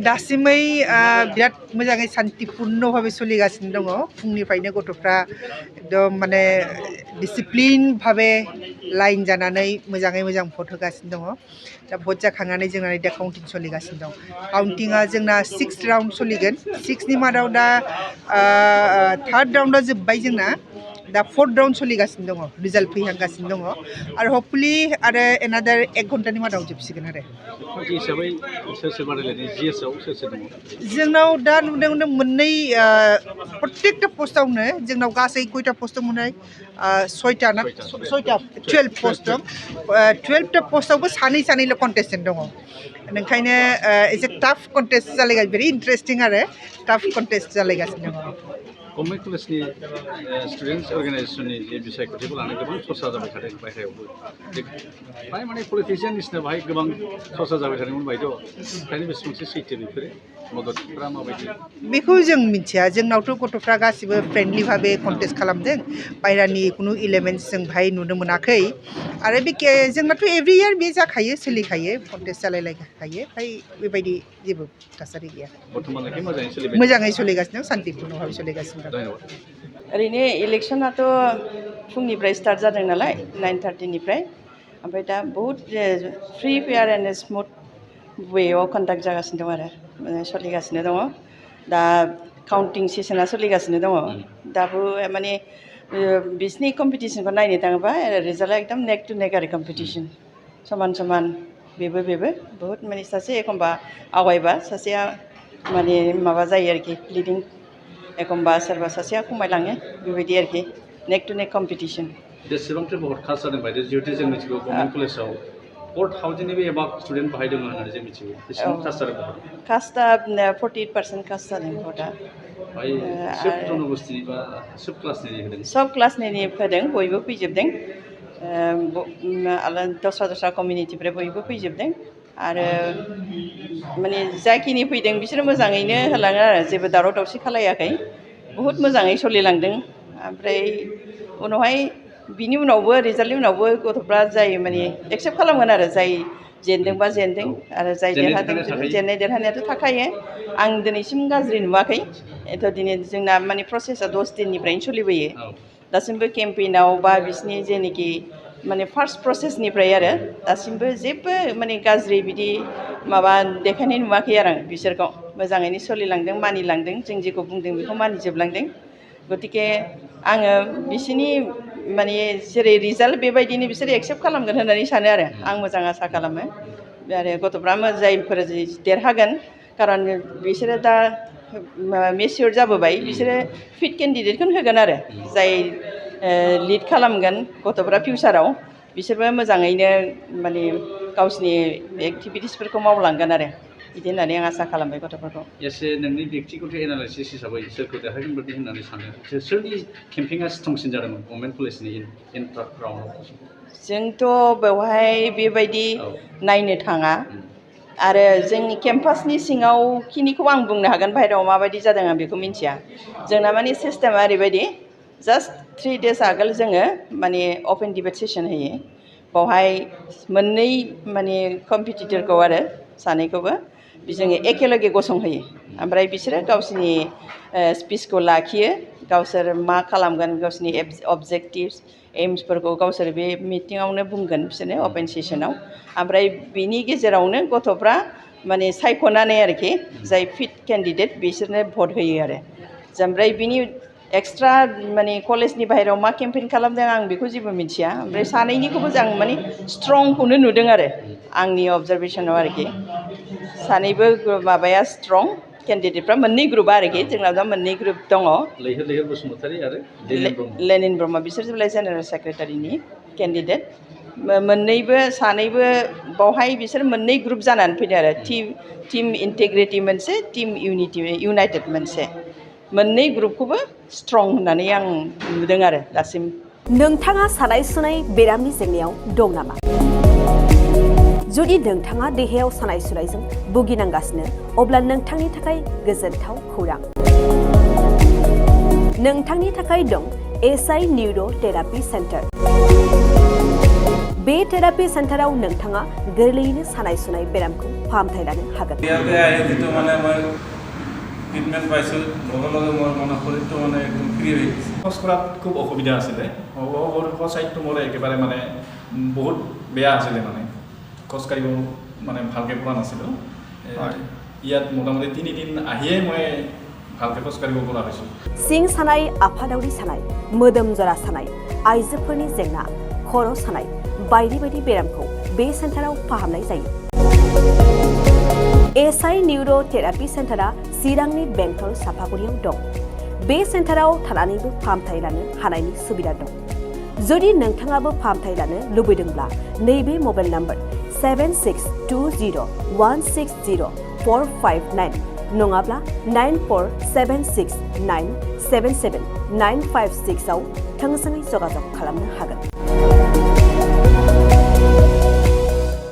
दासिमै बिराद मोजाङै शान्तिपूर्ण भाबै सोलिगासिनो दङ फुंनिफ्रायनो गथ'फ्रा एकदम माने डिसिप्लिन भाबै लाइन जानानै मोजाङै मोजां भट होगासिनो दङ दा भट जाखांनानै जोंना दा काउन्टिं सोलिगासिनो दं काउन्टिंआ जोंना 6 राउन्ड सोलिगोन 6नि मादाव दा थार्ड राउन्डआ जोब्बाय जोंना दा 4th राउन्ड सोलिगासिनो दङ रिजाल्ट फैहांगासिनो दङ आरो हपफुलि आरो एनादार 1 घन्टानि मादाव जोबसिगोन आरो हिसाबै सोर बादायलायनाय जिएसआव सोर दङ जोंनाव दा नुदों मोननै प्रत्येकटा पस्टआवनो जोंनाव गासै खयथा पस्ट दंमोन 6टा ना 6टा 12 पस्ट दं 12टा पस्टआवबो सानैल' कन्टेस्टेन्ट दङ ओंखायनो एसे टाफ कन्टेस्ट जालायगासिनो भेरि इन्टारेस्टिं आरो टाफ कन्टेस्ट जालायगासिनो दङ गभर्नमेन्ट कलेजनि स्टुडेन्टस अर्गानाइजेसननि जे बिसायख'थिखौ लानानै गोबां चर्चा जाबाय थादों बायह्रायावबो फ्राय माने पलिटिसियाननिसिना बाहाय गोबां चर्चा जाबाय थादोंमोन बायद' ओंखायनो बेसेबांसो सैथो बेफोरो मददफ्रा माबायदि बेखौ जों मिथिया जोंनावथ' गथ'फ्रा गासिबो फ्रेन्डलि भाबै कन्टेस्ट खालामदों बायह्रानि खुनु इलिमेन्ट्स जों बाहाय नुनो मोनाखै आरो बे जोंनाथ' एभ्रि इयार बे जाखायो सोलिखायो कन्टेस्ट जालायलायखायो ओमफ्राय बेबायदि जेबो थासारि गैया मोजाङै सोलिगासिनो शान्तिपूर्ण भाबै सोलिगासिनो दं ओरैनो इलेक्सनाथ' फुंनिफ्राय स्टार्ट जादों नालाय 9:30निफ्राय ओमफ्राय दा बहुद फ्रि फेयार एन्ड स्मुथ वेआव कन्डाक्ट जागासिनो दं आरो सोलिगासिनो दङ दा काउन्टिं सेसना सोलिगासिनो दङ दाबो माने बिसिनि कम्पिटिसनखौ नायनो थाङोबा रिजाल्टआ एकदम नेक टु नेक आरो कम्पिटिसन समान बेबो बहुद माने सासे एखमबा आवगायबा सासेया माने माबा जायो आरोखि लिडिं एखमबा सोरबा सासेया खमायलाङो बेबायदि आरोखि नेक टु नेक कम्पिटिसन जेसेबांथो बहुत कास्ट जादों बायदि जिहेतु जों मिथिगौ गभर्नमेन्ट कलेजाव 4,000निबो एबाब स्टुडेन्ट बाहाय दङ होननानै जों मिथिगौ बेसेबां कास्ट जादों कास्टआ 48% कास्ट जादों भटआ सोब जनगोष्ठिनि बा सोब क्लासनि होदों सब क्लासनि होदों बयबो फैजोबदों दस्रा कमिउनिटिनिफ्राय बयबो फैजोबदों आरो माने जाखिनि फैदों बिसोरो मोजाङैनो होलाङो आरो जेबो दावराव दावसि खालायाखै बहुद मोजाङै सोलिलांदों ओमफ्राय उनावहाय बिनि उनावबो रिजाल्टनि उनावबो गथ'फ्रा जाय माने एक्सेप्ट खालामगोन आरो जाय जेनदोंबा जेनदों आरो जाय देरहादों जेननाय देरहानायाथ' थाखायो आं दिनैसिम गाज्रि नुवाखै दिनै जोंना माने प्रसेसआ 10 दिननिफ्रायनो सोलिबोयो दासिमबो केम्पेइनाव बा बिसिनि जेनोखि माने फार्स्ट प्रसेसनिफ्राय आरो दासिमबो जेबो माने गाज्रि बिदि माबा देखायनाय नुवाखै आरो आं बिसोरखौ मोजाङैनो सोलिलांदों मानिलांदों जों जेखौ बुंदों बेखौ मानिजोबलांदों गतिके आङो बिसिनि माने जेरै रिजाल्ट बेबायदिनो बिसोर एक्सेप्ट खालामगोन होननानै सानो आरो आं मोजां आसा खालामो आरो गथ'फ्रा जायफोर देरहागोन खारन बिसोरो दा मेचियर जाबोबाय बिसोरो फिट केन्डिडेटखौनो होगोन आरो जाय लिड खालामगोन गथ'फ्रा फिउचाराव बिसोरबो मोजाङैनो माने गावसिनि एक्टिभिटिसफोरखौ मावलांगोन आरो बिदि होननानै आं आसा खालामबाय गथ'फोरखौ एसे नोंनि बेक्तिगत एनालाइसिस हिसाबै सोरखौ देरहागोन बायदि होननानै सानो सोरनि केम्पेइना स्ट्रंसिन जादोंमोन गभर्नमेन्ट कलेजनि इन राउन्डआव जोंथ' बेवहाय बेबायदि नायनो थाङा आरो जोंनि केम्पासनि सिङाव खिनिखौ आं बुंनो हागोन बाहेरायाव माबायदि जादों आं बेखौ मिन्थिया जोंना माने सिस्टेमा ओरैबायदि जास्ट 3 days आगोल जोङो माने अपेन डिबेट सेसन होयो बावहाय मोननै माने कम्पिटिटरखौ आरो सानैखौबो जोङो एखेलगे गसंहोयो ओमफ्राय बिसोरो गावसिनि स्पिचखौ लाखियो गावसोर मा खालामगोन गावसिनि अबजेक्टिभ्स एम्सफोरखौ गावसोर बे मिटिङावनो बुंगोन बिसोरनो अपेन सेसनाव ओमफ्राय बिनि गेजेरावनो गथ'फ्रा माने सायख'नानै आरोखि जाय फिट केन्डिडेट बिसोरनो भट होयो आरो ओमफ्राय बिनि एक्सट्रा माने कलेजनि बाहेरायाव मा केम्पेइन खालामदों आं बेखौ जेबो मिथिया ओमफ्राय सानैनिखौबो आं माने स्ट्रंखौनो नुदों आरो आंनि अबजारभेसनाव आरोखि सानैबो माबाया स्ट्रं केन्डिडेटफ्रा मोननै ग्रुपआ आरोखि जोंनाव दा मोननै ग्रुप दङ लैहोर बसुमतारी आरो लेनिन ब्रह्म बिसोर जाबाय जेनेरेल सेक्रेटारिनि केन्डिडेट मोननैबो सानैबो बावहाय बिसोर मोननै ग्रुप जानानै फैदों आरो टिम इन्टेग्रिटि मोनसे टिम इउनाइटेड मोनसे मोननै ग्रुपखौबो स्ट्रं होननानै आं नुदों आरो दासिम नोंथाङा सानाय सुनाय बेरामनि जेंनायाव दं नामा जुदि नोंथाङा देहायाव सानाय सुनायजों भुगिनांगासिनो अब्ला नोंथांनि थाखाय गोजोनथाव खौरां नोंथांनि थाखाय दं एसआइ निउर' थेरापि सेन्टार बे थेरापि सेन्टाराव नोंथाङा गोरलैयैनो सानाय सुनाय बेरामखौ फाहामथाय लानो हागोन। ট্ৰিটমেণ্ট পাইছোঁ লগে লগে মোৰ মানে শৰীৰটো মানে একদম ফ্ৰী হৈ গৈছে। খোজ কঢ়াত খুব অসুবিধা আছিলে চাইডটো মোৰ একেবাৰে মানে বহুত বেয়া আছিলে মানে খোজকাঢ়িব মানে ভালকৈ পৰা নাছিলোঁ। ইয়াত মোটামুটি 3 দিন আহিয়ে মই ভালকৈ খোজকাঢ়িব পৰা হৈছোঁ। सिं सानाय, आफादावरि सानाय, मोदोम जरा सानाय, आइजोफोरनि जेंना, खर' सानाय बायदि बायदि बेरामखौ बे सेन्टाराव फाहामनाय जायो। एसआइ निउर' थेरापि सेन्टारा चिरांनि बेंटल सापागुरियाव दं। बे सेन्टाराव थानानैबो फाहामथाय लानो हानायनि सुबिदा दं। जुदि नोंथाङाबो फाहामथाय लानो लुबैदोंब्ला नैबे मबाइल नम्बर 7620160459 नङाब्ला 9476977956 आव थोंजोङै जगाजग खालामनो हागोन।